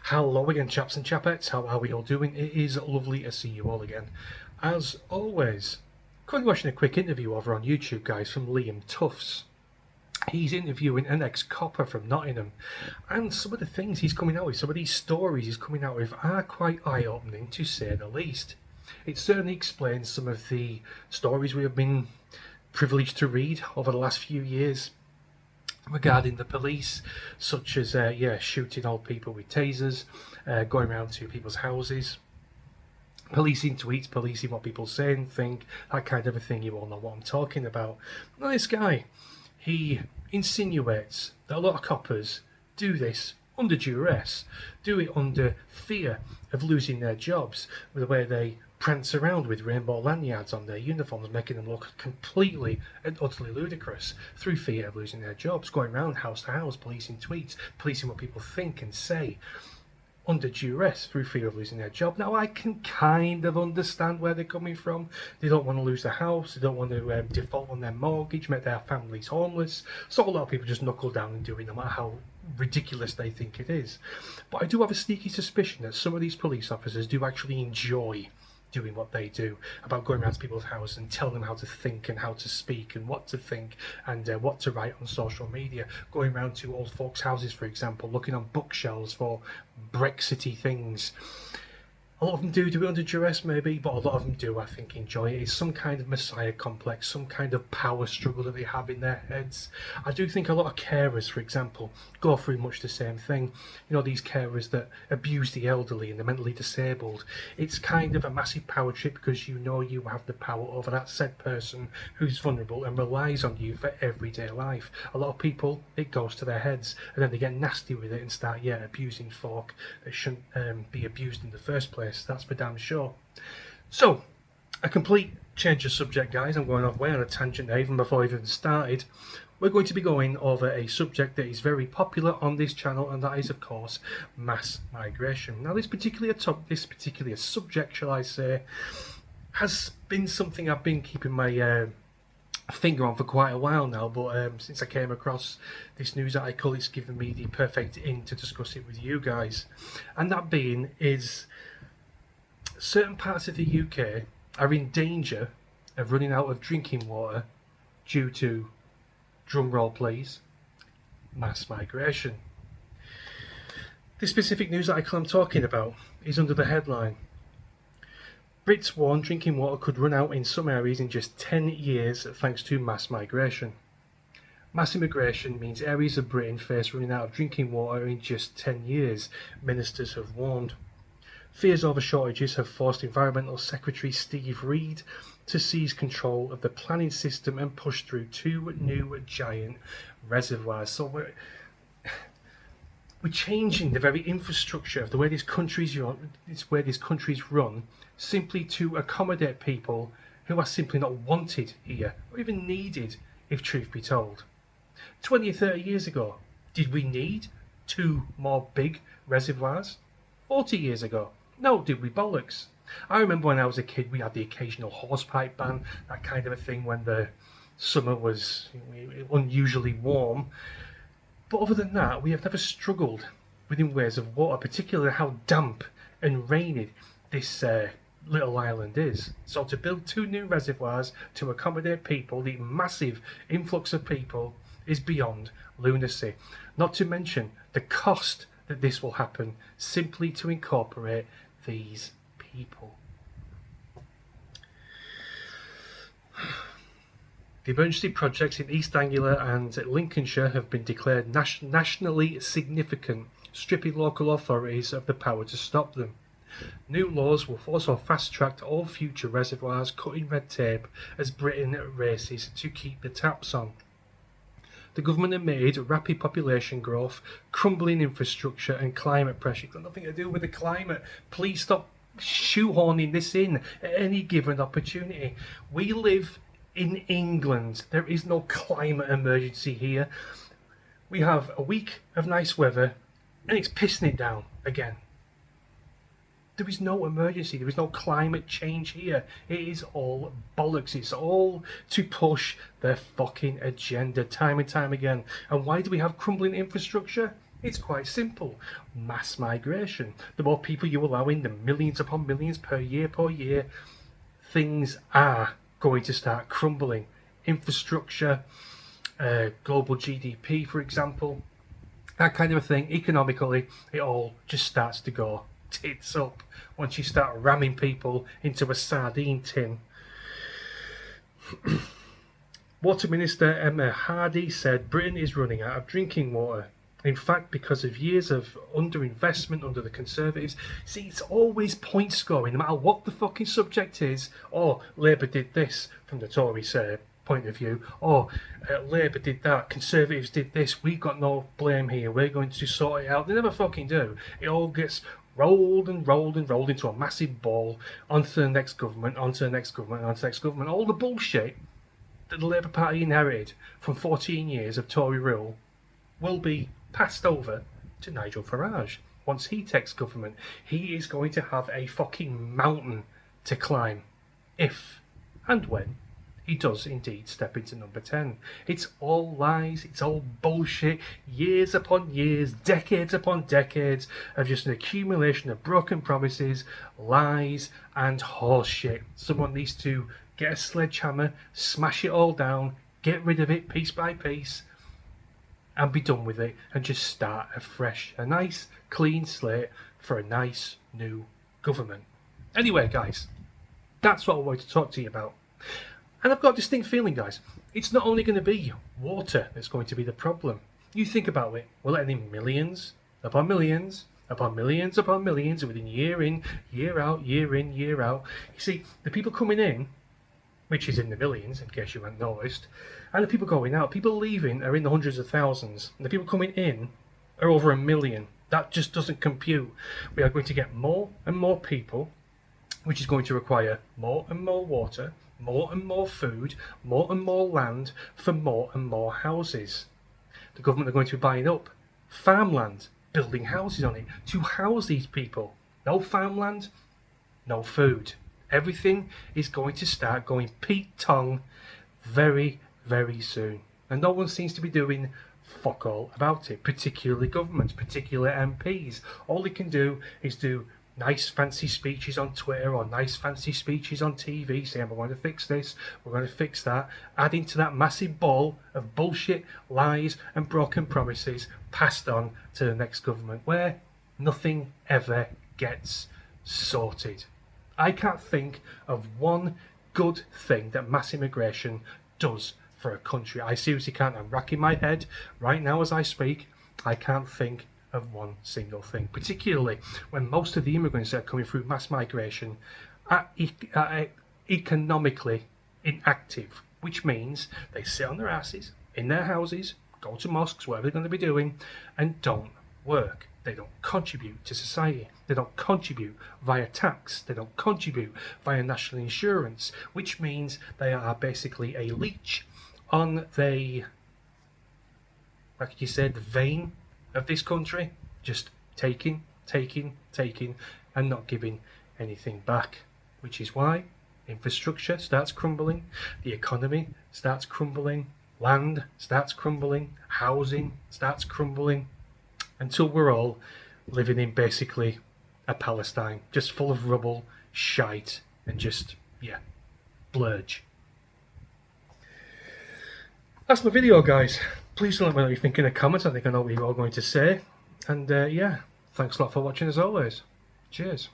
Hello again, chaps and chapettes. How are we all doing? It is lovely to see you all again. As always, currently watching a quick interview over on YouTube, guys, from Liam Tufts. He's interviewing an ex-copper from Nottingham, and some of the things he's coming out with, some of these stories he's coming out with, are quite eye-opening, to say the least. It certainly explains some of the stories we have been privileged to read over the last few years regarding the police, such as shooting old people with tasers, going around to people's houses, policing tweets, policing what people say and think, that kind of a thing. You all know what I'm talking about. Now, this guy, he insinuates that a lot of coppers do this under duress, do it under fear of losing their jobs, with the way they prance around with rainbow lanyards on their uniforms, making them look completely and utterly ludicrous, through fear of losing their jobs, going around house to house, policing tweets, policing what people think and say, under duress, through fear of losing their job. Now, I can kind of understand where they're coming from. They don't want to lose their house, they don't want to default on their mortgage, make their families homeless, so a lot of people just knuckle down and do it, no matter how ridiculous they think it is. But I do have a sneaky suspicion that some of these police officers do actually enjoy doing what they do, about going around to people's houses and telling them how to think and how to speak and what to think and what to write on social media, going around to old folks' houses, for example, looking on bookshelves for Brexity things. A lot of them do it under duress, maybe, but a lot of them do, I think, enjoy it. It's some kind of messiah complex, some kind of power struggle that they have in their heads. I do think a lot of carers, for example, go through much the same thing. You know, these carers that abuse the elderly and the mentally disabled. It's kind of a massive power trip, because you know you have the power over that said person who's vulnerable and relies on you for everyday life. A lot of people, it goes to their heads, and then they get nasty with it and start, abusing folk that shouldn't be abused in the first place. That's for damn sure. So, a complete change of subject, guys. I'm going off way on a tangent there, even before I even started. We're going to be going over a subject that is very popular on this channel, and that is, of course, mass migration. Now, this particular subject, shall I say, has been something I've been keeping my finger on for quite a while now, but since I came across this news article, it's given me the perfect in to discuss it with you guys. And that being is, certain parts of the UK are in danger of running out of drinking water due to, drumroll please, mass migration. The specific news article I'm talking about is under the headline, Brits warn drinking water could run out in some areas in just 10 years thanks to mass migration. Mass immigration means areas of Britain face running out of drinking water in just 10 years, ministers have warned. Fears over shortages have forced Environmental Secretary Steve Reed to seize control of the planning system and push through 2 new giant reservoirs. So we're changing the very infrastructure of the way this country's run, simply to accommodate people who are simply not wanted here, or even needed, if truth be told. 20 or 30 years ago, did we need 2 more big reservoirs? 40 years ago, no, did we bollocks? I remember when I was a kid, we had the occasional horsepipe ban, that kind of a thing, when the summer was unusually warm. But other than that, we have never struggled within ways of water, particularly how damp and rainy this little island is. So to build 2 new reservoirs to accommodate people, the massive influx of people, is beyond lunacy. Not to mention the cost that this will happen simply to incorporate these people. The emergency projects in East Anglia and Lincolnshire have been declared nationally significant, stripping local authorities of the power to stop them. New laws will also fast-track all future reservoirs, cutting red tape as Britain races to keep the taps on. The government admitted rapid population growth, crumbling infrastructure and climate pressure. It's got nothing to do with the climate. Please stop shoehorning this in at any given opportunity. We live in England. There is no climate emergency here. We have a week of nice weather and it's pissing it down again. There is no emergency. There is no climate change here. It is all bollocks. It's all to push their fucking agenda time and time again. And why do we have crumbling infrastructure? It's quite simple. Mass migration. The more people you allow in, the millions upon millions per year, things are going to start crumbling. Infrastructure, global GDP, for example, that kind of a thing. Economically, it all just starts to go tits up once you start ramming people into a sardine tin. Water Minister Emma Hardy said Britain is running out of drinking water. In fact, because of years of underinvestment under the Conservatives. See, it's always point scoring, no matter what the fucking subject is. Oh, Labour did this from the Tories point of view. Oh, Labour did that, Conservatives did this, we've got no blame here, we're going to sort it out. They never fucking do. It all gets rolled and rolled and rolled into a massive ball onto the next government, onto the next government, onto the next government. All the bullshit that the Labour Party inherited from 14 years of Tory rule will be passed over to Nigel Farage. Once he takes government, he is going to have a fucking mountain to climb if and when he does indeed step into number 10. It's all lies, it's all bullshit, years upon years, decades upon decades of just an accumulation of broken promises, lies, and horseshit. Someone needs to get a sledgehammer, smash it all down, get rid of it piece by piece, and be done with it, and just start afresh. A nice, clean slate for a nice, new government. Anyway, guys, that's what I wanted to talk to you about. And I've got a distinct feeling, guys, it's not only going to be water that's going to be the problem. You think about it, we're letting in millions upon millions upon millions upon millions within year in, year out, year in, year out. You see, the people coming in, which is in the millions, in case you haven't noticed, and the people going out, people leaving are in the hundreds of thousands, and the people coming in are over 1 million. That just doesn't compute. We are going to get more and more people, which is going to require more and more water, more and more food, more and more land for more and more houses. The government are going to be buying up farmland, building houses on it to house these people. No farmland, no food. Everything is going to start going Pete Tong very, very soon. And no one seems to be doing fuck all about it, particularly governments, particularly MPs. All they can do is do nice fancy speeches on Twitter or nice fancy speeches on TV saying we're going to fix this, we're going to fix that, adding to that massive ball of bullshit, lies and broken promises passed on to the next government where nothing ever gets sorted. I can't think of one good thing that mass immigration does for a country. I seriously can't. I'm racking my head right now as I speak. I can't think of one single thing, particularly when most of the immigrants that are coming through mass migration are economically inactive, which means they sit on their asses in their houses, go to mosques, whatever they're going to be doing, and don't work. They don't contribute to society. They don't contribute via tax. They don't contribute via national insurance, which means they are basically a leech on the, like you said, the vein of this country, just taking, and not giving anything back. Which is why infrastructure starts crumbling, the economy starts crumbling, land starts crumbling, housing starts crumbling, until we're all living in basically a Palestine, just full of rubble, shite, and just, yeah, blurge. That's my video, guys. Please let me know what you think in the comments. I think I know what you're all going to say. And yeah, thanks a lot for watching as always. Cheers.